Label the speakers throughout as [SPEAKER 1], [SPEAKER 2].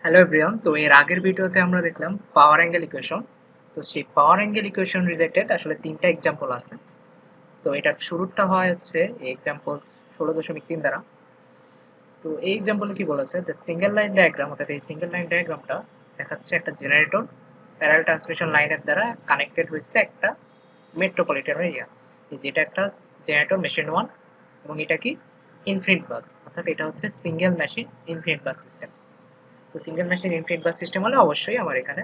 [SPEAKER 1] Hello everyone, তো এর আগের ভিডিওতে আমরা দেখলাম পাওয়ার অ্যাঙ্গেল ইকুয়েশন। তো সেই পাওয়ার অ্যাঙ্গেল ইকুয়েশন রিলেটেড আসলে তিনটা এক্সাম্পল আছে। তো এটার শুরুটা হয় হচ্ছে এক্সাম্পল 16.3 দ্বারা। তো এই এক্সাম্পলে কি বলেছে, দ্য সিঙ্গেল লাইন ডায়াগ্রাম, অর্থাৎ এই সিঙ্গেল লাইন ডায়াগ্রামটা দেখাচ্ছে একটা জেনারেটর প্যারাল ট্রান্সমিশন লাইনের দ্বারা কানেক্টেড হয়েছে একটা মেট্রোপলিটন এরিয়া। যেটা একটা জেনারেটর মেশিন ওয়ান, এবং এটা কি ইনফিনিট বাস, অর্থাৎ এটা হচ্ছে single machine infinite bus system. তো single machine infinite bus system হলে অবশ্যই আমার এখানে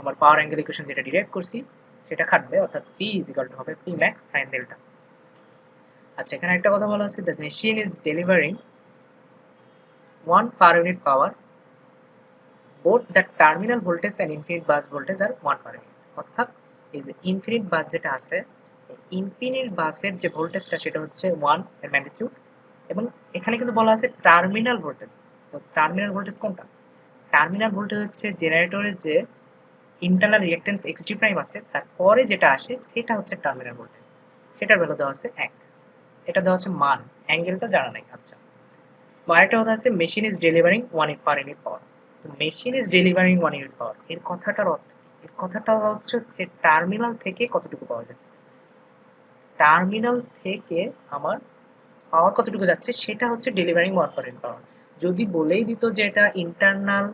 [SPEAKER 1] আমার পাওয়ার অ্যাঙ্গেল ইকুয়েশন যেটা ডিরাইভ করছি সেটা খাটবে, অর্থাৎ P ইকুয়াল টু হবে P ম্যাক্স সাইন ডেল্টা। আচ্ছা, এখানে একটা কথা বলা আছে, the machine is delivering 1 per unit power, both the terminal voltage and infinite bus voltage আর 1 পার ইউনিট। অর্থাৎ এই যে ইনফিনিট বাস যেটা আছে, ইনফিনিট বাসের যে ভোল্টেজটা সেটা হচ্ছে 1 এর ম্যাগনিটিউড, এবং এখানে কিন্তু বলা আছে টার্মিনাল ভোল্টেজ। তো টার্মিনাল ভোল্টেজ কোনটা? টার্মিনাল ভোল্টেজ হচ্ছে জেনারেটরের যে ইন্টারনাল রিঅ্যাকট্যান্স এক্সডি প্রাইম আছে তারপরে যেটা আসে সেটা হচ্ছে টার্মিনাল ভোল্টেজ। সেটার ভ্যালু দেওয়া আছে 1। এটা দেওয়া আছে মান, অ্যাঙ্গেলটা জানা নাই। আচ্ছা, আরেকটা কথা আছে, machine is delivering 1 per unit power. তো machine is delivering 1 unit power, এর কথাটার অর্থ কি? এর কথাটা হচ্ছে যে টার্মিনাল থেকে কতটুকু পাওয়া যাচ্ছে, টার্মিনাল থেকে আমার পাওয়ার কতটুকু যাচ্ছে সেটা হচ্ছে ডেলিভারিং 1 পার ইউনিট পাওয়ার। যদি বলেই দিত যে এটা ইন্টারনাল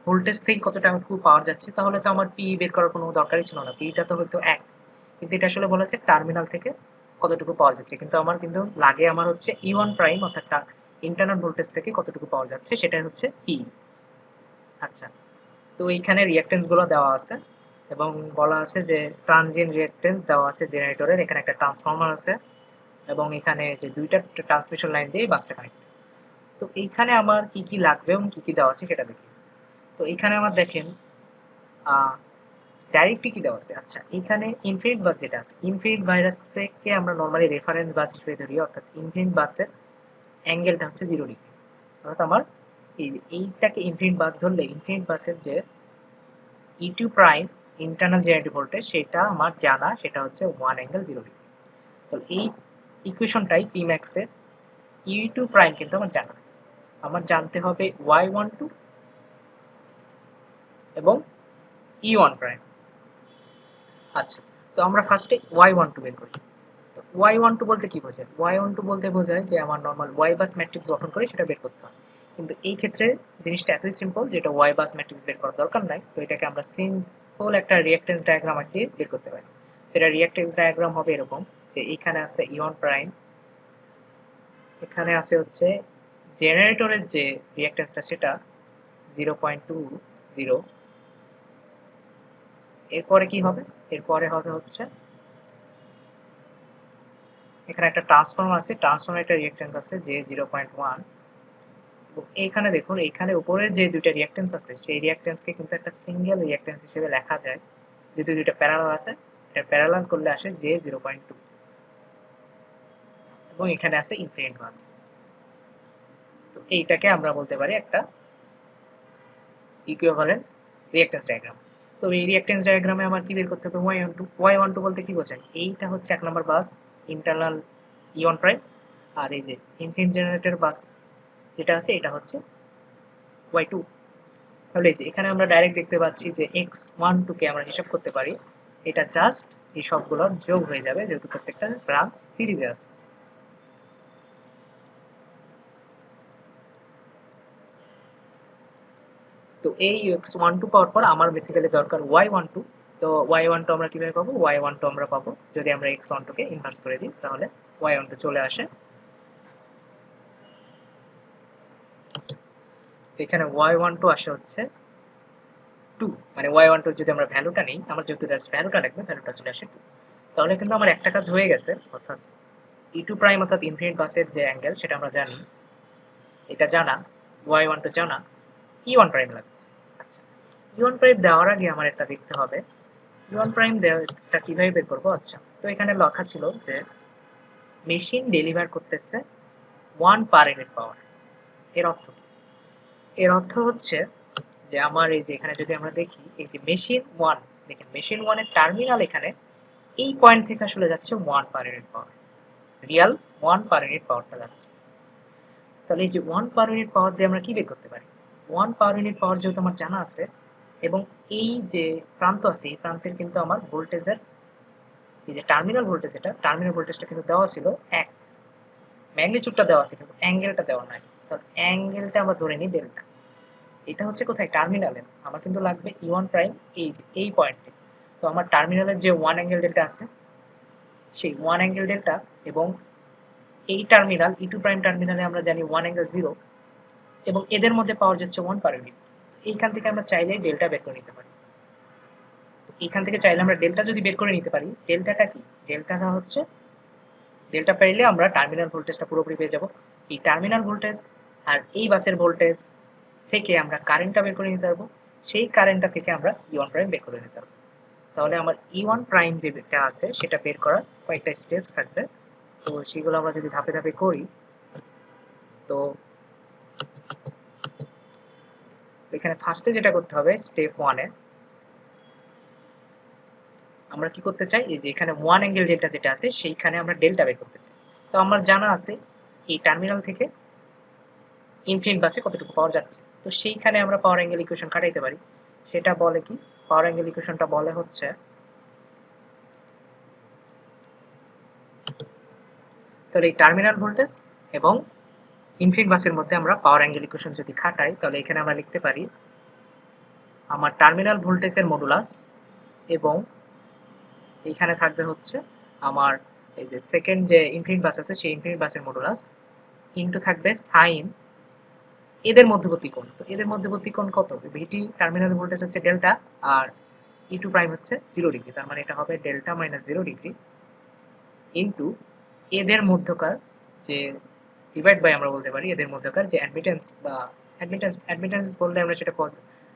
[SPEAKER 1] ভোল্টেজ থেকে কতটুকু পাওয়ার যাচ্ছে, তাহলে তো আমার পি বের করার কোনো দরকারই ছিল না, পিটা তো হয়তো 1। কিন্তু এটা আসলে বলেছে টার্মিনাল থেকে কতটুকু পাওয়া যাচ্ছে, কিন্তু আমার কিন্তু লাগে আমার হচ্ছে ই1 প্রাইম, অর্থাৎ ইন্টারনাল ভোল্টেজ থেকে কতটুকু পাওয়া যাচ্ছে সেটাই হচ্ছে পি। আচ্ছা, তো এইখানে রিঅ্যাকট্যান্স গুলো দেওয়া আছে, এবং বলা আছে যে ট্রানজিয়েন্ট রিঅ্যাকট্যান্স দেওয়া আছে জেনারেটরের, এখানে একটা ট্রান্সফরমার আছে, এবং এখানে যে দুইটা ট্রান্সমিশন লাইন দিয়ে বাসটা কানেক্ট। তো এইখানে আমার কি কি লাগবে এবং কি কি দেওয়া আছে সেটা দেখি। তো এখানে আমার দেখেন ডাইরেক্টলি কি দেওয়া আছে। আচ্ছা, এখানে ইনফিনিট বাস যেটা আছে, ইনফিনিট ভাইরাসকে আমরা নর্মালি রেফারেন্স বাস হিসেবে ধরি, অর্থাৎ ইনফিনিট বাসের অ্যাঙ্গেলটা হচ্ছে 0 ডিগ্রি। অর্থাৎ আমার এই যে এইটাকে ইনফিনিট বাস ধরলে ইনফিনিট বাসের যে E2 prime internal generator voltage সেটা আমার জানা, সেটা হচ্ছে 1 অ্যাঙ্গেল 0 ডিগ্রি। তো এই ইকুয়েশনটাই পি ম্যাক্সের E2 প্রাইম কিন্তু আমার জানা, আমার জানতে হবে Y12 এবং E1 প্রাইম। আচ্ছা, তো আমরা ফার্স্টে Y12 বের করি। Y12 বলতে কি বোঝায়? Y12 বলতে বোঝায় যে আমার নরমাল Y বাস ম্যাট্রিক্স গঠন করে সেটা বের করতে হয়। কিন্তু এই ক্ষেত্রে জিনিসটা এতই সিম্পল যে এটা Y বাস ম্যাট্রিক্স বের করার দরকার নাই। তো এটাকে আমরা সিম্পল একটা রিঅ্যাকট্যান্স ডায়াগ্রাম আঁকিয়ে বের করতে পারি। সেটা রিঅ্যাকট্যান্স ডায়াগ্রাম হবে এরকম, যে এখানে আছে E1 প্রাইম, এখানে আছে হচ্ছে জেনারেটরের যে রিঅ্যাকট্যান্সটা সেটা 0.20। এরপরে কি হবে? এরপরে হবে হচ্ছে এখানে একটা ট্রান্সফর্মার আছে, ট্রান্সফর্মার একটা রিঅ্যাকট্যান্স আছে যে 0.1। এইখানে দেখুন, এইখানে উপরের যে দুইটা রিঅ্যাকট্যান্স আছে সেই রিঅ্যাকট্যান্সকে কিন্তু একটা সিঙ্গেল রিঅ্যাকট্যান্স হিসেবে লেখা যায়, যেহেতু দুইটা প্যারালাল আছে। এটা প্যারালাল করলে আসে যে 0.2, এবং এখানে আছে ইনফিনিট মাস। তো এইটাকে আমরা বলতে পারি একটা ইকুইভ্যালেন্ট রিঅ্যাকট্যান্স ডায়াগ্রাম। তো এই রিঅ্যাকট্যান্স ডায়াগ্রামে আমার কি বের করতে হবে? Y12 বলতে কি বোঝায়? এইটা হচ্ছে এক নম্বর বাস, ইন্টারনাল E1 প্রাইম, আর এই যে ইনফিনিট জেনারেটর বাস যেটা আছে এটা হচ্ছে Y2। তাহলে এই যে এখানে আমরা ডাইরেক্ট দেখতে পাচ্ছি যে x12 কে আমরা হিসাব করতে পারি, এটা জাস্ট এই সবগুলোর যোগ হয়ে যাবে যেহেতু প্রত্যেকটা ব্রাঞ্চ সিরিজে আছে। তো এই x12 পাওয়ার পর আমার বেসিক্যালি দরকার y12। তো y12 আমরা কিভাবে পাবো? y12 আমরা পাবো যদি আমরা x12 কে ইনভার্স করে দিই, তাহলে y12 চলে আসে। তো এখানে y12 আসে হচ্ছে 2, মানে y12 যদি আমরা ভ্যালুটা নেই, আমার যেহেতু জাস্ট ভ্যালুটা লাগবে, ভ্যালুটা চলে আসে 2। তাহলে কিন্তু আমার একটা কাজ হয়ে গেছে, অর্থাৎ E2 প্রাইম অর্থাৎ ইনফিনিট বাসের যে অ্যাঙ্গেল সেটা আমরা জানি, এটা জানা, y12 জানা, E1 প্রাইম লাগবে। আচ্ছা, E1 প্রাইম দেওয়ার আগে আমার এটা দেখতে হবে E1 প্রাইম দেওয়াটা কিভাবে বের করবো। আচ্ছা, তো এখানে লেখা ছিল যে মেশিন ডেলিভার করতেছে 1 পার ইউনিট পাওয়ার। এর অর্থ কি? এর অর্থ হচ্ছে যে আমার এই যে এখানে যদি আমরা দেখি এই যে মেশিন 1, দেখেন মেশিন 1 এর টার্মিনাল এখানে এই পয়েন্ট থেকে আসলে যাচ্ছে 1 পার ইউনিট পাওয়ার, রিয়াল 1 পার ইউনিট পাওয়ারটা যাচ্ছে। তাহলে এই যে 1 পার ইউনিট পাওয়ার দিয়ে আমরা কি বের করতে পারি? 1 পাওয়ার ইউনিট পাওয়ার যেহেতু আমার জানা আছে এবং এই যে প্রান্ত আছে এই প্রান্তের কিন্তু আমার ভোল্টেজের এই যে টার্মিনাল ভোল্টেজ টার্মিনাল ভোল্টেজটা কিন্তু দেওয়া ছিল 1, ম্যাগনিটিউডটা দেওয়া আছে কিন্তু অ্যাঙ্গেলটা দেওয়া নাই। তো অ্যাঙ্গেলটা আমরা ধরে নিই ডেল্টা। এটা হচ্ছে কোথায়? টার্মিনালে। আমার কিন্তু লাগবে E1 প্রাইম এই যে এই পয়েন্টে। তো আমার টার্মিনালের যে 1 অ্যাঙ্গেল ডেল্টা আছে সেই 1 অ্যাঙ্গেল ডেল্টা এবং এই টার্মিনাল E2 প্রাইম টার্মিনালে আমরা জানি 1 অ্যাঙ্গেল 0 এবং এদের মধ্যে পাওয়ার যাচ্ছে 1 পার ইউনিট। এইখান থেকে আমরা চাইলে ডেল্টা বের করে নিতে পারি। এইখান থেকে চাইলে আমরা ডেল্টা যদি বের করে নিতে পারি, ডেল্টাটা কি? ডেল্টাটা হচ্ছে ডেল্টা পাইলে আমরা টার্মিনাল ভোল্টেজটা পুরোপুরি পেয়ে যাব। এই টার্মিনাল ভোল্টেজ আর এই বাসের ভোল্টেজ থেকে আমরা কারেন্টটা বের করে নিতে পারবো। সেই কারেন্টটা থেকে আমরা E1 প্রাইম বের করে নিতে পারবো। তাহলে আমার E1 প্রাইম যেটা আছে সেটা বের করার কয়েকটা স্টেপস থাকবে। তো সেগুলো আমরা যদি ধাপে ধাপে করি, তো এখানে ফার্স্টে যেটা করতে হবে স্টেপ 1 এ আমরা কি করতে চাই, এই যে এখানে 1 অ্যাঙ্গেল ডেল্টা যেটা আছে সেইখানে আমরা ডেল্টা বের করতে চাই। তো আমার জানা আছে এই টার্মিনাল থেকে ইনফিনিট বাসে কতটুকু পাওয়ার যাচ্ছে। তো সেইখানে আমরা পাওয়ার অ্যাঙ্গেল ইকুয়েশন খাটাইতে পারি। সেটা বলে কি? পাওয়ার অ্যাঙ্গেল ইকুয়েশনটা বলে হচ্ছে তাহলে এই টার্মিনাল ভোল্টেজ এবং ইনফিনিট বাসের মধ্যে আমরা পাওয়ার অ্যাঙ্গেল ইকুয়েশন যদি খাটাই তাহলে এখানে আমরা লিখতে পারি আমার টার্মিনাল ভোল্টেজের মডুলাস এবং এইখানে থাকবে হচ্ছে আমার এই যে সেকেন্ড যে ইনফিনিট বাস আছে সেই ইনফিনিট বাসের মডুলাস ইনটু থাকবে সাইন এদের মধ্যবর্তী কোণ। তো এদের মধ্যবর্তী কোণ কত? ভিটি টার্মিনাল ভোল্টেজ হচ্ছে ডেল্টা আর E2 প্রাইম হচ্ছে 0 ডিগ্রি। তার মানে এটা হবে ডেল্টা মাইনাস 0 ডিগ্রি ইনটু এদের মধ্যকার যে ডিভাইড বাই আমরা বলতে পারি এদের মধ্যকার যে অ্যাডমিটেন্স বা অ্যাডমিটেন্স বললে আমরা সেটা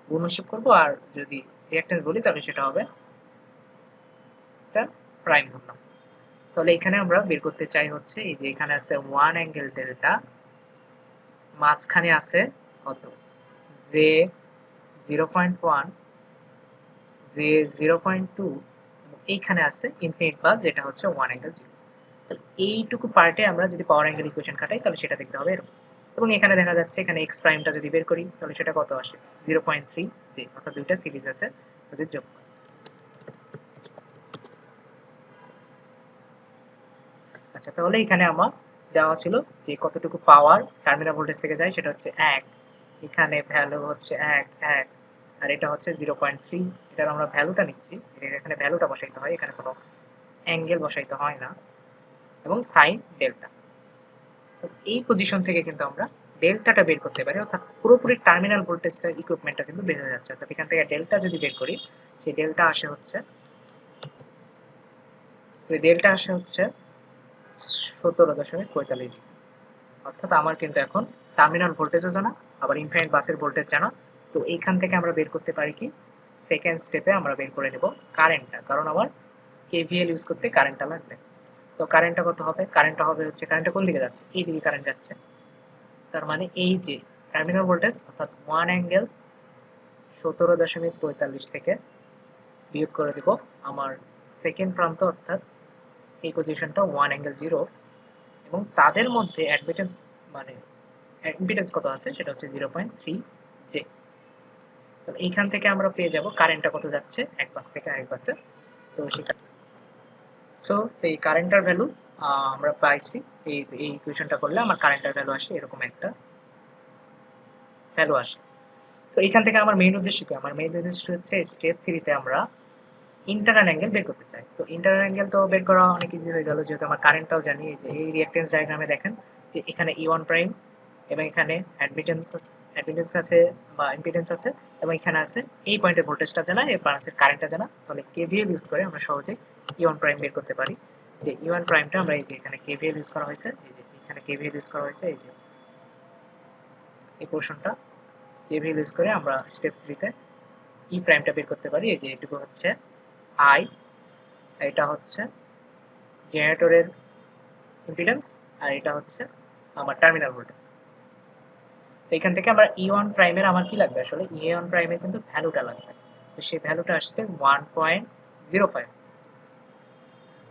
[SPEAKER 1] গুণ হিসাব করবো, আর যদি রিঅ্যাকট্যান্স বলি তাহলে সেটা হবে এটা প্রাইম ধরলাম। তাহলে এখানে আমরা বের করতে চাই হচ্ছে এই যে এখানে আছে 1 অ্যাঙ্গেল ডেল্টা, মাঝখানে আছে কত? যে 0.1, যে 0.2 এবং এইখানে আছে ইনফিনিট বাস যেটা হচ্ছে 1 অ্যাঙ্গেল 0। তাহলে এইটুকু পার্টে আমরা যদি পাওয়ার অ্যাঙ্গেল ইকুয়েশন খাটাই তাহলে সেটা দেখতে হবে এরকম। এবং এখানে দেখা যাচ্ছে এখানে এক্স প্রাইমটা যদি বের করি তাহলে সেটা কত আসে? 0.3 জি, অর্থাৎ দুইটা সিরিজ আছে তাদের যোগফল। আচ্ছা, তাহলে এখানে আমার দেওয়া ছিল যে কতটুকু পাওয়ার টার্মিনাল ভোল্টেজ থেকে যায় সেটা হচ্ছে 1, এখানে ভ্যালু হচ্ছে 1 1 আর এটা হচ্ছে 0.3। এটার আমরা ভ্যালুটা নিচ্ছি, এখানে ভ্যালুটা বসাইতে হয়, এখানে কোনো অ্যাঙ্গেল বসাইতে হয় না, এবং সাইন ডেল্টা। তো এই পজিশন থেকে কিন্তু আমরা ডেল্টাটা বের করতে পারি, অর্থাৎ পুরোপুরি টার্মিনাল ভোল্টেজটা ইকুইপমেন্টটা কিন্তু বের হয়ে যাচ্ছে। অর্থাৎ এখান থেকে ডেল্টা যদি বের করি সেই ডেল্টা আসে হচ্ছে, তো ডেল্টা আসে হচ্ছে 17.45 ডিগ্রি। অর্থাৎ আমার কিন্তু এখন টার্মিনাল ভোল্টেজও জানা, আবার ইনফিনিট বাসের ভোল্টেজ জানা। তো এইখান থেকে আমরা বের করতে পারি কি, সেকেন্ড স্টেপে আমরা বের করে নেব কারেন্টটা, কারণ আমার কেভিএল ইউজ করতে কারেন্টটা লাগবে। তো কারেন্টটা কত হবে? কারেন্টটা হবে হচ্ছে, কারেন্টটা কোন দিকে যাচ্ছে? এই দিকে কারেন্ট যাচ্ছে। তার মানে এই যে টার্মিনাল ভোল্টেজ অর্থাৎ 1 অ্যাঙ্গেল 17.45 থেকে বিয়োগ করে দেব আমার সেকেন্ড প্রান্ত অর্থাৎ এই পজিশনটা 1 অ্যাঙ্গেল 0 এবং তাদের মধ্যে অ্যাডমিটেন্স মানে ইম্পিডেন্স কত আছে সেটা হচ্ছে 0.3 জে। তাহলে এইখান থেকে আমরা পেয়ে যাব কারেন্টটা কত যাচ্ছে এক পাশ থেকে আরেক পাশে। তো সেটা সো এই কারেন্টার ভ্যালু আমরা পাইছি, এই ইকুয়েশনটা করলে আমার কারেন্টার ভ্যালু আসে এরকম একটা ভ্যালু আসে। তো এখান থেকে আমার মেইন উদ্দেশ্য কি? আমার মেইন উদ্দেশ্য হচ্ছে স্টেপ 3 তে আমরা ইন্টারনাল অ্যাঙ্গেল বের করতে চাই। তো ইন্টারনাল অ্যাঙ্গেল তো বের করা অনেক ইজি হয়ে গেল, যেহেতু আমার কারেন্টটাও জানি। এই যে এই রিঅ্যাকট্যান্স ডায়াগ্রামে দেখেন যে এখানে E1 প্রাইম এবং এখানে অ্যাডমিটেন্স আছে বা ইম্পিডেন্স আছে এবং এখানে আছে এই পয়েন্টের ভোল্টেজটা জানা, এই ব্রাঞ্চের কারেন্টটা জানা। তাহলে কেভিএল ইউজ করে আমরা সহজেই E1 প্রাইম বের করতে পারি। যে E1 প্রাইমটা আমরা এই যে এখানে কেভিএল ইউজ করা হয়েছে, এই যে এখানে কেভিএল ইউজ করা হয়েছে, এই যে এই পোর্শনটা কেভিএল ইউজ করে আমরা স্টেপ 3 তে ই প্রাইমটা বের করতে পারি। এই যে এটুকু হচ্ছে আই, এটা হচ্ছে জেনারেটরের ইম্পিডেন্স আর এটা হচ্ছে আমার টার্মিনাল ভোল্টেজ। তো এখান থেকে আমরা E1 প্রাইমের আমার কি লাগবে? আসলে E1 প্রাইমের কিন্তু ভ্যালুটা লাগবে। তো সেই ভ্যালুটা আসছে 1.05।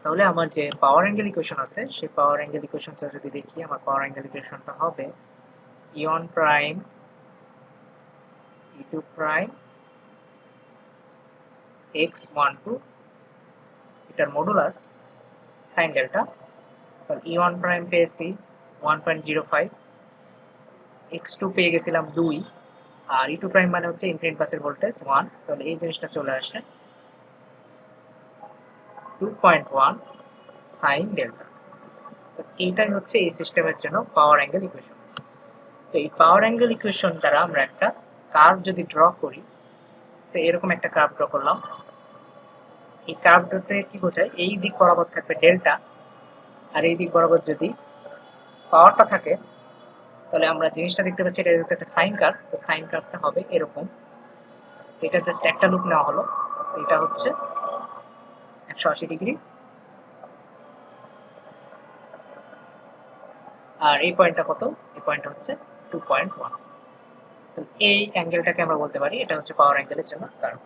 [SPEAKER 1] তাহলে আমার যে পাওয়ার অ্যাঙ্গেল ইকুয়েশন আছে সেই পাওয়ার অ্যাঙ্গেল ইকুয়েশনটা যদি দেখি, আমার পাওয়ার অ্যাঙ্গেল ইকুয়েশনটা হবে E1 prime E2 prime x12 এটার মডুলাস সাইন ডেল্টা, তাহলে E1 প্রাইম পেয়েছি 1.05, x2 পেয়ে গেছিলাম 2, আর E2 প্রাইম মানে হচ্ছে ইনফিনিট বাসের ভোল্টেজ 1, তাহলে এই জিনিসটা চলে আসে 2.1 সাইন ডেল্টা। তো এইটাই হচ্ছে এই সিস্টেমের জন্য পাওয়ার অ্যাঙ্গেল ইকুয়েশন। তো এই পাওয়ার অ্যাঙ্গেল ইকুয়েশন দ্বারা আমরা একটা কার্ভ যদি ড্র করি, তো এরকম একটা কার্ভ ড্র করলাম। এই কার্ভটাতে কি বোঝায়, এই দিক বরাবর থাকবে ডেল্টা, আর এই দিক বরাবর যদি পাওয়ারটা থাকে, তাহলে আমরা জিনিসটা দেখতে পাচ্ছি এটা হচ্ছে একটা সাইন কার্ভ। তো সাইন কার্ভটা হবে এরকম। এটা জাস্ট একটা লুপ নেওয়া হলো, এটা হচ্ছে 180 ডিগ্রি, আর এই পয়েন্টটা কত, এই পয়েন্টটা হচ্ছে 2.1। তো এই অ্যাঙ্গেলটাকে আমরা বলতে পারি এটা হচ্ছে পাওয়ার অ্যাঙ্গেলের জন্য কার্ভ।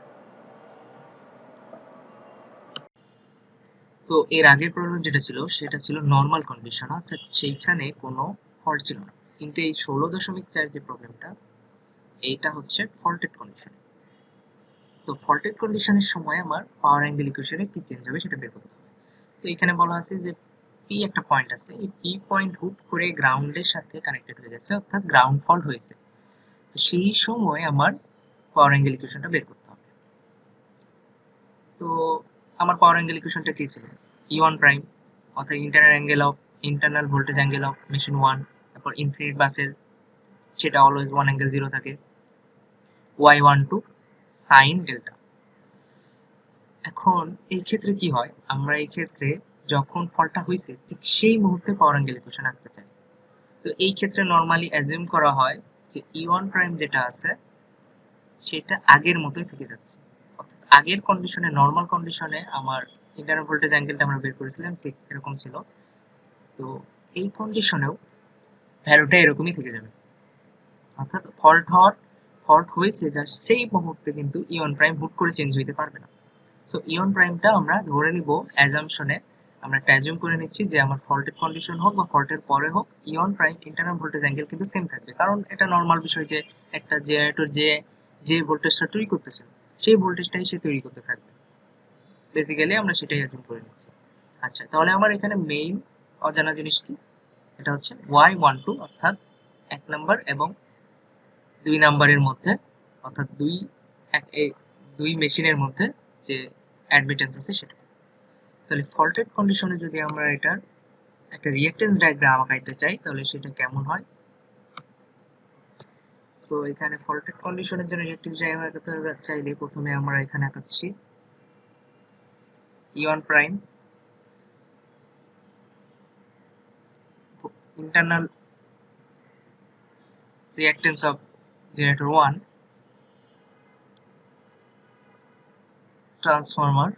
[SPEAKER 1] তো এর আগের প্রবলেম যেটা ছিল সেটা ছিল নর্মাল কন্ডিশন, অর্থাৎ সেইখানে কোনো ফল্ট ছিল না। কিন্তু এই 16.4 যে প্রবলেমটা, এইটা হচ্ছে ফল্টেড কন্ডিশন। তো ফল্টেড কন্ডিশনের সময় আমার পাওয়ার অ্যাঙ্গেল ইকুয়েশনে কি চেঞ্জ হবে সেটা বের করতে হবে। তো এখানে বলা আছে যে পি একটা পয়েন্ট আছে, এই পি পয়েন্ট হুট করে গ্রাউন্ডের সাথে কানেক্টেড হয়ে গেছে, অর্থাৎ গ্রাউন্ড ফল্ট হয়েছে। তো সেই সময় আমার পাওয়ার অ্যাঙ্গেল ইকুয়েশনটা বের করতে হবে। তো আমার পাওয়ার অ্যাঙ্গেল ইকুয়েশনটা কি ছিল, E1 প্রাইম অর্থাৎ internal voltage angle of machine 1, তারপর ইনফিনিট বাসের সেটা অলওয়েজ 1 অ্যাঙ্গেল 0 থাকে, y12 সাইন ডেল্টা। এখন এই ক্ষেত্রে কি হয়, আমরা এই ক্ষেত্রে যখন ফলটা হয়েছে ঠিক সেই মুহূর্তে পাওয়ার অ্যাঙ্গেল ইকুয়েশন আঁকতে চাই। তো এই ক্ষেত্রে নর্মালি অ্যাজিউম করা হয় যে E1 প্রাইম যেটা আছে সেটা আগের মতোই থেকে যাচ্ছে, অর্থাৎ আগের কন্ডিশনে, নর্মাল কন্ডিশনে আমার ইন্টারনাল ভোল্টেজ অ্যাঙ্গেলটা আমরা বের করেছিলাম এরকম ছিল। তো এই কন্ডিশনেও ভ্যালুটা এরকমই থেকে যাবে, অর্থাৎ ফল্ট হয়েছে যা সেই মুহূর্তে কিন্তু ইয়ন প্রাইম হুট করে চেঞ্জ হইতে পারবে না। সো ইয়ন প্রাইমটা আমরা ধরে নিব অ্যাজাম্পশনে, আমরা একটা অ্যাজিউম করে নিচ্ছি যে আমার ফল্টেড কন্ডিশন হোক বা ফল্টের পরে হোক, ইয়ন প্রাইম ইন্টারনাল ভোল্টেজ অ্যাঙ্গেল কিন্তু সেম থাকবে, কারণ এটা নর্মাল বিষয় যে একটা জেনারেটর যে ভোল্টেজটা তৈরি করতেছে সেই ভোল্টেজটাই সে তৈরি করতে থাকবে। বেসিক্যালি আমরা সেটাই অ্যাজিউম করে নিচ্ছি। আচ্ছা, তাহলে আমার এখানে মেইন অজানা জিনিস কি, এটা হচ্ছে y12, অর্থাৎ 1 নাম্বার এবং 2 নাম্বারের মধ্যে, অর্থাৎ দুই মেশিনের মধ্যে যে অ্যাডমিটেন্স আছে সেটা। তাহলে ফল্টেড কন্ডিশনে যদি আমরা এটার একটা রিঅ্যাকট্যান্স ডায়াগ্রাম আঁকাইতে চাই তাহলে সেটা কেমন হয়। সো এখানে ফল্টেড কন্ডিশনের জন্য রিঅ্যাকট্যান্স ডায়াগ্রাম আঁকাতে চাইলে প্রথমে আমরা এখানে আঁকাচ্ছি E1 prime internal reactance of generator 1 transformer.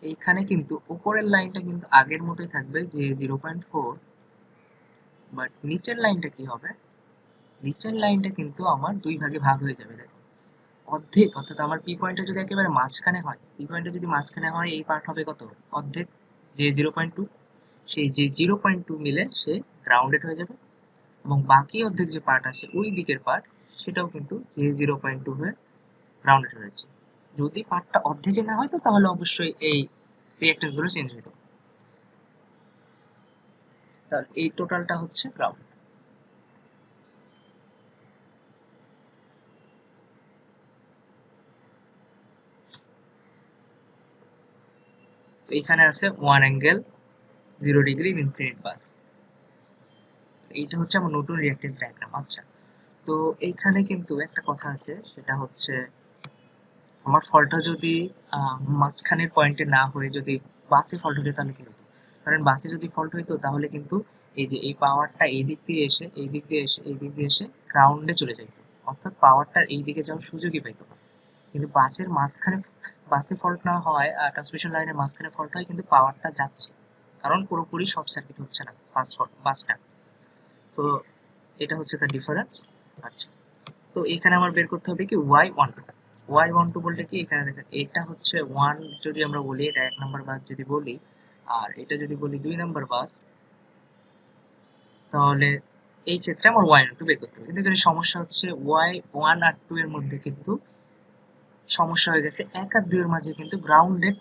[SPEAKER 1] এইখানে কিন্তু উপরের লাইনটা কিন্তু আগের মতোই থাকবে যে 0.4, বাট নিচের লাইনটা কি হবে, নিচের লাইনটা কিন্তু আমার দুই ভাগে ভাগ হয়ে যাবে। দেখো অর্ধেক, অর্থাৎ আমার পি পয়েন্টটা যদি একেবারে মাঝখানে হয়, পি পয়েন্টটা যদি মাঝখানে হয় এই পার্ট হবে কত, অর্ধেক, যে 0.2, সেই যে 0.2 মিলে সে গ্রাউন্ডেড হয়ে যাবে, এবং বাকি অর্ধেক যে পার্ট আছে ওই দিকের পার্ট সেটাও কিন্তু যে 0.2 হয়ে গ্রাউন্ডেড হয়েছে। যদি পার্টটা অর্ধেকে না হয় তো তাহলে অবশ্যই এই রিঅ্যাকট্যান্স গুলো চেঞ্জ হতো, তাহলে এই টোটালটা হচ্ছে গ্রাউন্ড। তো এখানে আছে 1 অ্যাঙ্গেল 0 ডিগ্রি ইনফিনিট বাস, এইটা হচ্ছে আমার নতুন রিঅ্যাকট্যান্স ডায়াগ্রাম। আচ্ছা, তো এইখানে কিন্তু একটা কথা আছে, সেটা হচ্ছে আমার ফলটা যদি মাঝখানের পয়েন্টে না হয়ে যদি বাসে ফল্ট হতো তাহলে কি হতো, কারণ বাসে যদি ফল্ট হইতো তাহলে কিন্তু এই যে এই পাওয়ারটা এই দিক দিয়ে এসে এই দিক দিয়ে এসে এই দিক দিয়ে এসে গ্রাউন্ডে চলে যেত, অর্থাৎ পাওয়ারটার এই দিকে যাওয়ার সুযোগই পাইতো না। কিন্তু বাসের মাঝখানে, বাসে ফল্ট না হওয়ায় ট্রান্সমিশন লাইনের মাঝখানে ফল্ট হয় কিন্তু পাওয়ারটা যাচ্ছে, কারণ পুরোপুরি শর্ট সার্কিট হচ্ছে না বাসটা। তো এটা হচ্ছে তার ডিফারেন্স। আচ্ছা, তো এখানে আমার বের করতে হবে কি y12। y12 বলতে কি, এখানে দেখেন এটা হচ্ছে 1 যদি আমরা বলি, এটা 1 নাম্বার বাস যদি বলি, আর এটা যদি বলি 2 নাম্বার বাস, তাহলে এই ক্ষেত্রে আমার y12 বের করতে হবে, কিন্তু এখানে সমস্যা হচ্ছে y1 আর 2 এর মধ্যে কিন্তু সমস্যা হয়ে গেছে, 1 আর 2 এর মাঝে কিন্তু গ্রাউন্ডেড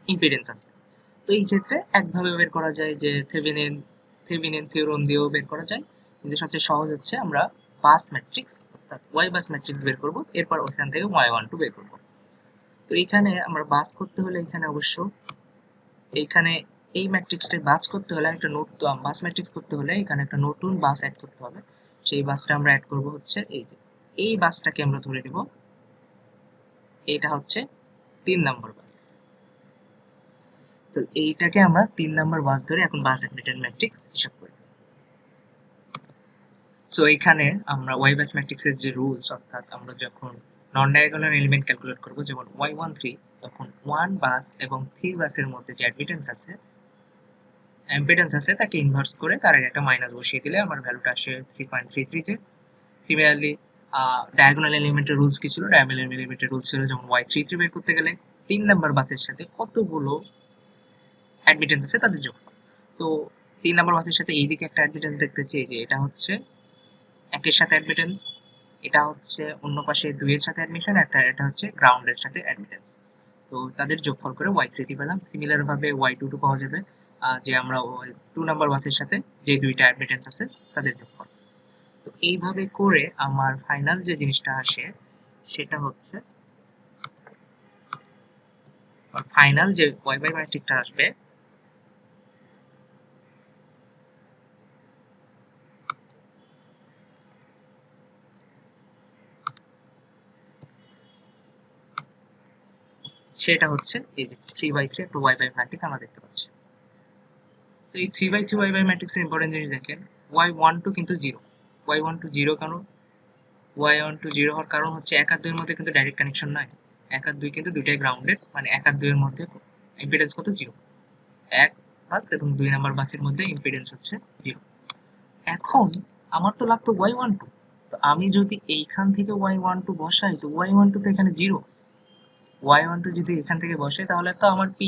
[SPEAKER 1] ইম্পিডেন্স আছে। তো এই ক্ষেত্রে একভাবে বের করা যায় যে থেভেনিন থিওরেম দিয়েও বের করা যায়, কিন্তু সবচেয়ে সহজ হচ্ছে আমরা বাস ম্যাট্রিক্স অর্থাৎ ওয়াই বাস ম্যাট্রিক্স বের করব, এরপর ওখান থেকে y12 বের করব। তো এইখানে আমরা বাস করতে হলে এখানে অবশ্য এইখানে এই ম্যাট্রিক্সটা বাস করতে হলে একটা নতুন বাস ম্যাট্রিক্স করতে হলে এখানে একটা নতুন বাস অ্যাড করতে হবে। সেই বাসটা আমরা অ্যাড করব হচ্ছে এই যে এই বাসটাকে আমরা ধরে নিব, এটা হচ্ছে 3 নাম্বার বাস। তো এইটাকে আমরা 3 নাম্বার বাস ধরে এখন বাস অ্যাডমিটেন্স ম্যাট্রিক্স হিসাব করি। সো এখানে আমরা ওয়াই বাস ম্যাট্রিক্সের যে রুলস, অর্থাৎ আমরা যখন নন ডায়াগোনাল এলিমেন্ট ক্যালকুলেট করব, যেমন y13, তখন 1 বাস এবং 3 বাসের মধ্যে যে ইম্পিডেন্স আছে তাকে ইনভার্স করে তার আগে একটা মাইনাস বসিয়ে দিলে আমার ভ্যালুটা আসে 3.33 যে। সিমিলারলি ডায়াগোনাল এলিমেন্টের রুলস কি ছিল? ডায়াগোনাল এলিমেন্টের রুলস ছিল যেমন y33 বের করতে গেলে 3 নাম্বার বাসের সাথে কতগুলো অ্যাডমিটেন্স আছে তাদের যোগফল। তো 3 নাম্বার বাসের সাথে এইদিকে একটা অ্যাডমিটেন্স দেখতেছি, এই যে এটা হচ্ছে 1 এর সাথে অ্যাডমিটেন্স, এটা হচ্ছে অন্য পাশে 2 এর সাথে অ্যাডমিশন, এটা হচ্ছে গ্রাউন্ডের সাথে অ্যাডমিটেন্স। তো তাদের যোগফল করে y33 পেলাম। সিমিলার ভাবে y22 পাওয়া যাবে, যে আমরা 2 নাম্বার বাসের সাথে যে দুইটা অ্যাডমিটেন্স আছে তাদের যোগফল। তো এইভাবে করে আমার ফাইনাল যে জিনিসটা আসে সেটা হচ্ছে ফাইনাল যে y বাই ম্যাট্রিক্সটা আসবে সেটা হচ্ছে এই যে 3/3 একটা y বাই ম্যাট্রিক্স আমরা দেখতে পাচ্ছি। তো এই 3/3 y বাই ম্যাট্রিক্সের ইম্পর্টেন্ট জিনিস দেখেন, y12 কিন্তু 0। y12 0 কেন? y12 0 হওয়ার কারণ হচ্ছে 1 আর 2 এর মধ্যে কিন্তু ডাইরেক্ট কানেকশন নাই। 1 আর 2 কিন্তু দুইটাই গ্রাউন্ডেড, মানে 1 আর 2 এর মধ্যে ইম্পিডেন্স কত? 0। 1 বাস এবং 2 নাম্বার বাসের মধ্যে ইম্পিডেন্স হচ্ছে 0। এখন আমার তো লাগতো y12, তো আমি যদি এইখান থেকে y12 বসাই তো y12 তো এখানে 0। y12 যদি এখান থেকে বসাই তাহলে তো আমার p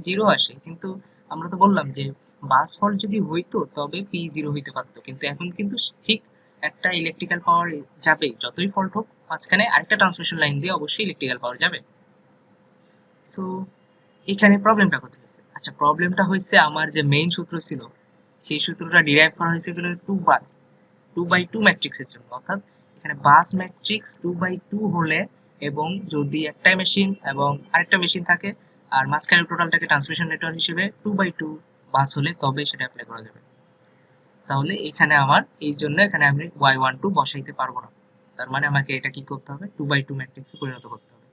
[SPEAKER 1] 0 আসে, কিন্তু আমরা তো বললাম যে বাস ফল্ট যদি হইতো তবে p 0 হইতে পারতো, কিন্তু এখন কিন্তু ঠিক একটা ইলেকট্রিক্যাল পাওয়ার যাবে, যতই ফল্ট হোক মাঝখানে আরেকটা ট্রান্সমিশন লাইন দিয়ে অবশ্যই ইলেকট্রিক্যাল পাওয়ার যাবে। সো এখানে প্রবলেমটা কোথায় হয়েছে? আচ্ছা, প্রবলেমটা হয়েছে আমার যে মেইন সূত্র ছিল সেই সূত্রটা ডিরাইভ করা হয়েছে গেল 2/2 ম্যাট্রিক্সের জন্য, অর্থাৎ এখানে বাস ম্যাট্রিক্স 2/2 হলে এবং যদি একটাই মেশিন এবং আরেকটা মেশিন থাকে আর মাঝখানের টোটালটাকে ট্রান্সমিশন নেটওয়ার্ক হিসেবে 2/2 বাস হলে তবে সেটা অ্যাপ্লাই করা যাবে। তাহলে এখানে আমার এই জন্য এখানে আমি y12 বসাইতে পারবো না, তার মানে আমাকে এটা কি করতে হবে? 2/2 ম্যাট্রিক্সে পরিণত করতে হবে।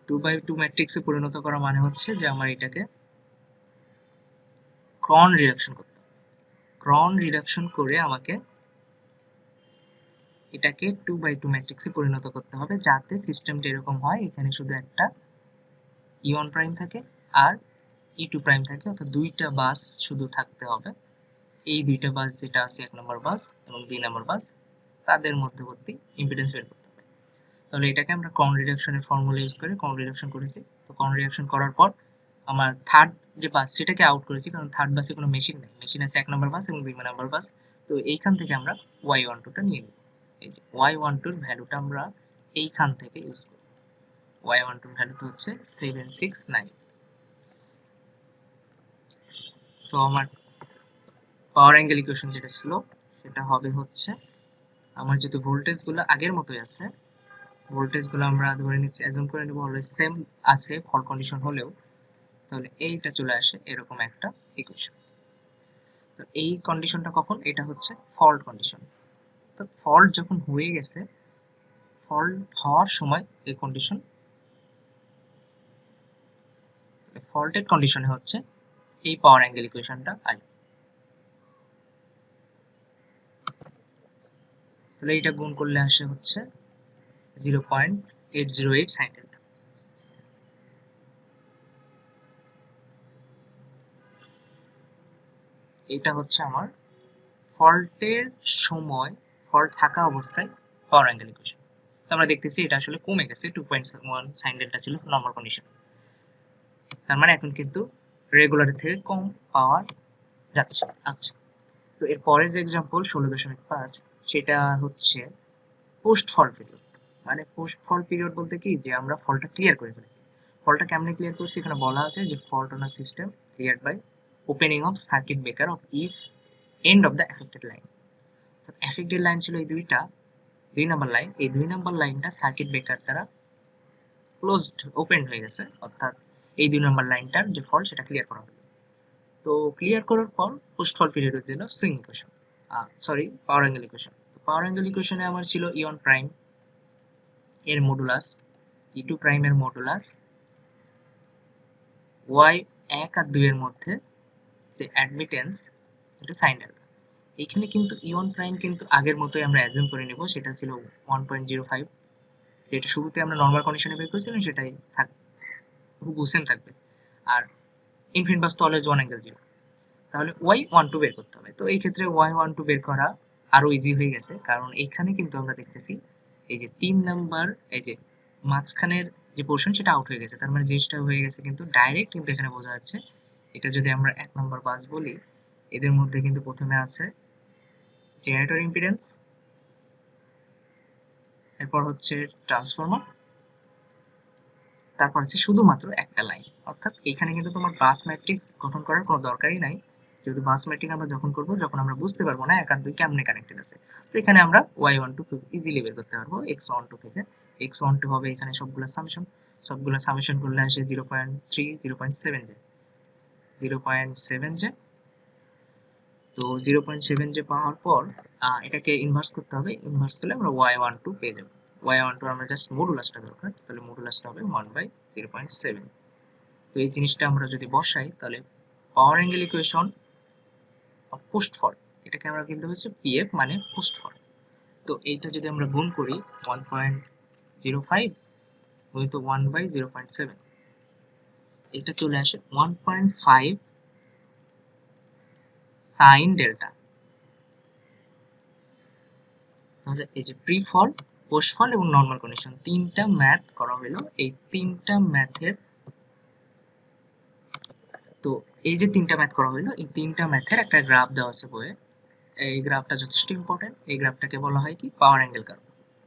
[SPEAKER 1] 2/2 ম্যাট্রিক্সে পরিণত করা মানে হচ্ছে যে আমার এটাকে ক্রন রিডাকশন করতে হবে। ক্রন রিডাকশন করে আমাকে এটাকে 2/2 ম্যাট্রিক্সে পরিণত করতে হবে, যাতে সিস্টেমটা এরকম হয় এখানে শুধু একটা E1 প্রাইম থাকে আর E2 প্রাইম থাকে, অর্থাৎ দুইটা বাস শুধু থাকতে হবে। এই দুইটা বাস যেটা আছে 1 নম্বর বাস এবং 2 নম্বর বাস, তাদের মধ্যবর্তী ইম্পিডেন্স বের করতে হবে। তাহলে এটাকে আমরা ক্রন রিডাকশনের ফর্মুলা ইউজ করে ক্রন রিডাকশন করেছি। তো ক্রন রিডাকশন করার পর আমার থার্ড যে বাস সেটাকে আউট করেছি, কারণ থার্ড বাসে কোনো মেশিন নেই, মেশিন আছে 1 নম্বর বাস এবং 2 নম্বর বাস। তো এইখান থেকে আমরা y12 টা নিয়ে নিব। এই যে y12 এর ভ্যালুটা আমরা এইখান থেকে ইউজ করব। y12 এর ভ্যালুটা হচ্ছে 769। সো আমার পাওয়ার অ্যাঙ্গেল ইকুয়েশন যেটা ছিল সেটা হবে হচ্ছে, আমার যেহেতু ভোল্টেজগুলো আগের মতোই আছে, ভোল্টেজগুলো আমরা ধরে নিচ্ছি, অ্যাজুম করে নেব অলওয়েজ সেম আছে ফল কন্ডিশন হলেও, তাহলে এইটা চলে আসে এরকম একটা ইকুয়েশন। তো এই কন্ডিশনটা কখন? এটা হচ্ছে ফল্ট কন্ডিশন। তো ফল্ট যখন হয়ে গেছে, ফল্ট হওয়ার সময় এই কন্ডিশন, ফল্টেড কন্ডিশনে হচ্ছে এই পাওয়ার অ্যাঙ্গেল ইকুয়েশনটা আসবে। তাহলে এটা গুণ করলে আসে হচ্ছে 0.808 সাইন ডেল্টা। এটা হচ্ছে আমার ফল্টের সময়, ফল্ট থাকা অবস্থায় পাওয়ার অ্যাঙ্গেল ইকুয়েশন। তো আমরা দেখতেছি এটা আসলে কমে গেছে, 2.1 সাইন ডেল্টা ছিল নরমাল কন্ডিশন, তার মানে এখন কিন্তু রেগুলার থেকে কম পাওয়ার যাচ্ছে। আচ্ছা, তো এর পরে যে এক্সাম্পল 16.5 সেটা হচ্ছে পোস্ট ফল পিরিয়ড। মানে পোস্ট ফল পিরিয়ড বলতে কি, যে আমরা ফলটা ক্লিয়ার করে ফেলেছি। ফলটা কেমনে ক্লিয়ার করছি, এখানে বলা আছে যে fault on a system cleared by opening of circuit breaker of each end of the affected line. তো এফেক্টেড লাইন ছিল এই দুইটা, 2 নম্বর লাইন। এই 2 নম্বর লাইনটা সার্কিট ব্রেকার দ্বারা ক্লোজড ওপেন হয়ে গেছে, অর্থাৎ এই 2 নম্বর লাইনটার যে ফল্ট সেটা ক্লিয়ার করা হলো। তো ক্লিয়ার করার পর পোস্ট ফল পিরিয়ড দিল swing equation, sorry power angle equation. Power angle ইকুয়েশনে আমার ছিল E1 প্রাইম এর মডুলাস, E2 প্রাইম এর মডুলাস, y1 আর 2 এর মধ্যে যে অ্যাডমিটেন্স এটা সাইন ডেল্টা। এখানে কিন্তু E1 প্রাইম কিন্তু আগের মতোই আমরা অ্যাজিউম করে নেব, সেটা ছিল 1.05, যেটা শুরুতে আমরা নরমাল কন্ডিশনে বের করেছিলাম সেটাই থাকবে, হুবহু সেম থাকবে। আর ইনফিনিট বাস তো অলওয়েজ 1 অ্যাঙ্গেল 0। তাহলে y12 বের করতে হবে। তো এই ক্ষেত্রে y12 বের করা আরো ইজি হয়ে গেছে, কারণ এখানে কিন্তু আমরা দেখতেছি এই যে 3 নাম্বার, এই যে মাঝখানের যে পোর্শন সেটা আউট হয়ে গেছে। তার মানে জিনিসটা হয়ে গেছে কিন্তু ডাইরেক্ট, কিন্তু এখানে বোঝা যাচ্ছে এটা যদি আমরা 1 নাম্বার বাস বলি, এদের মধ্যে কিন্তু প্রথমে আছে জেনারেটর ইম্পিডেন্স, এরপর হচ্ছে ট্রান্সফরমার, তারপর হচ্ছে শুধুমাত্র একটা লাইন। অর্থাৎ এখানে কিন্তু তোমার বাস ম্যাট্রিক্স গঠন করার কোনো দরকারই নাই। যেহেতু বাস ম্যাট্রিক্স আমরা যখন করব, যখন আমরা বুঝতে পারবো না 1 আর 2 কেমনে কানেক্টেড আছে, তো এখানে আমরা y12 খুব ইজিলি বের করতে পারবো x12 থেকে। x12 হবে এখানে সবগুলো সামেশন করলে আসে 0.3, 0.7 যে 0.7 যে। তো 0.7 যে পাওয়ার পর এটাকে ইনভার্স করতে হবে, ইনভার্স করলে আমরা y12 পেয়ে যাবো। y12 আমরা জাস্ট মডুলাসটা দরকার, তাহলে মডুলাসটা হবে 1/0.7। তো এই জিনিসটা আমরা যদি বসাই, তাহলে power angle equation of post fault, এটাকে আমরা কিন্তু হচ্ছে PF মানে পোস্ট ফল্ট। তো এইটা যদি আমরা গুণ করি 1.05 গুণিত 1/0.7, এটা চলে আসে 1.5 সাইন ডেল্টা। তাহলে এই যে প্রি ফল্ট, পোস্ট ফল্ট এবং নরমাল কন্ডিশন তিনটা ম্যাথ করা হলো। এই তিনটা ম্যাথের, তো এই যে তিনটা ম্যাথ করা হলো, এই তিনটা ম্যাথের একটা গ্রাফ দেওয়া আছে বইয়ে। এই গ্রাফটা যথেষ্ট ইম্পর্টেন্ট। এই গ্রাফটাকে বলা হয় কি, পাওয়ার অ্যাঙ্গেল গ্রাফ,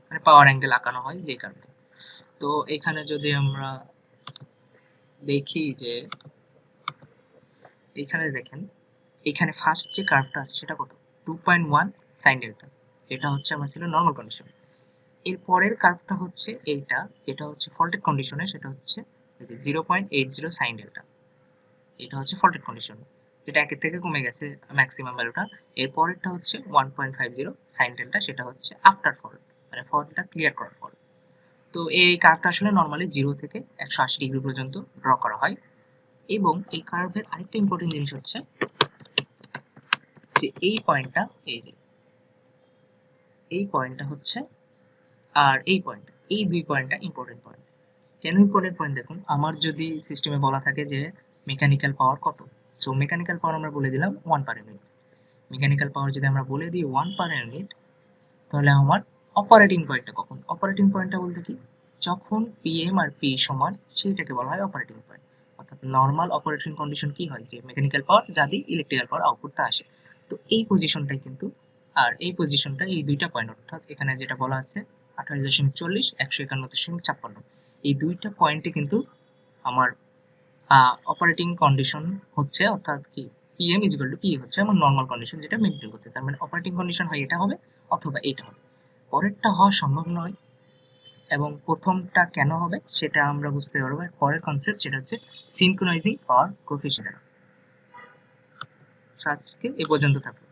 [SPEAKER 1] মানে পাওয়ার অ্যাঙ্গেল আঁকানো হয় যে কারণে। তো এখানে যদি আমরা দেখি যে এখানে দেখেন, এখানে ফার্স্ট যে কার্ভটা আছে সেটা কত, 2.1 সাইন ডেল্টা, যেটা হচ্ছে আমার ছিল নরমাল কন্ডিশন। এর পরের কার্ভটা হচ্ছে এইটা, যেটা হচ্ছে ফল্টেড কন্ডিশনে, সেটা হচ্ছে 0.80 সাইন ডেল্টা। এটা হচ্ছে ফল্টেড কন্ডিশন, যেটা একের থেকে কমে গেছে ম্যাক্সিমাম ভ্যালুটা। এর পরেরটা হচ্ছে 1.50 সাইন ডেল্টা, সেটা হচ্ছে আফটার ফল্ট, মানে ফল্টটা ক্লিয়ার করার পর। তো এই কার্ভটা আসলে নরমালি 0 থেকে 180 ডিগ্রি পর্যন্ত ড্র করা হয়। এবং এই কার্ভের আরেকটা ইম্পর্টেন্ট জিনিস হচ্ছে যে এই পয়েন্টটা, এই যে এই পয়েন্টটা হচ্ছে, আর এই পয়েন্টটা, এই দুই পয়েন্টটা ইম্পর্টেন্ট পয়েন্ট। কেন ইম্পর্টেন্ট পয়েন্ট, দেখুন আমার যদি সিস্টেমে বলা থাকে যে মেকানিক্যাল পাওয়ার কত, সো মেকানিক্যাল পাওয়ার আমরা বলে দিলাম 1 পার ইউনিট। মেকানিক্যাল পাওয়ার যদি আমরা বলে দিই 1 পার ইউনিট, তাহলে আমার অপারেটিং পয়েন্টটা কখন, অপারেটিং পয়েন্টটা বলতে কি, যখন PM আর P সমান, সেইটাকে বলা হয় অপারেটিং পয়েন্ট। অর্থাৎ নর্মাল অপারেটিং কন্ডিশন কি হয়, যে মেকানিক্যাল পাওয়ার যা দিয়ে ইলেকট্রিক্যাল পাওয়ার আউটপুটটা আসে। তো এই পজিশনটাই কিন্তু, আর এই পজিশনটা, এই দুইটা পয়েন্ট, অর্থাৎ এখানে যেটা বলা আছে 28.40, 151.56, এই দুইটা পয়েন্টে কিন্তু আমার অপারেটিং কন্ডিশন হচ্ছে, অর্থাৎ কি PM ইকুয়াল টু P হচ্ছে আমার নর্মাল কন্ডিশন, যেটা মেনটেন করতে। তার মানে অপারেটিং কন্ডিশন হয় এটা হবে অথবা এটা হবে, পরেরটা হওয়া সম্ভব নয়। এবং প্রথমটা কেন হবে সেটা আমরা বুঝতে পারবো পরের কনসেপ্ট, যেটা হচ্ছে সিনক্রোনাইজিং পাওয়ার কোএফিসিয়েন্ট। আজকে এ পর্যন্ত থাকবে।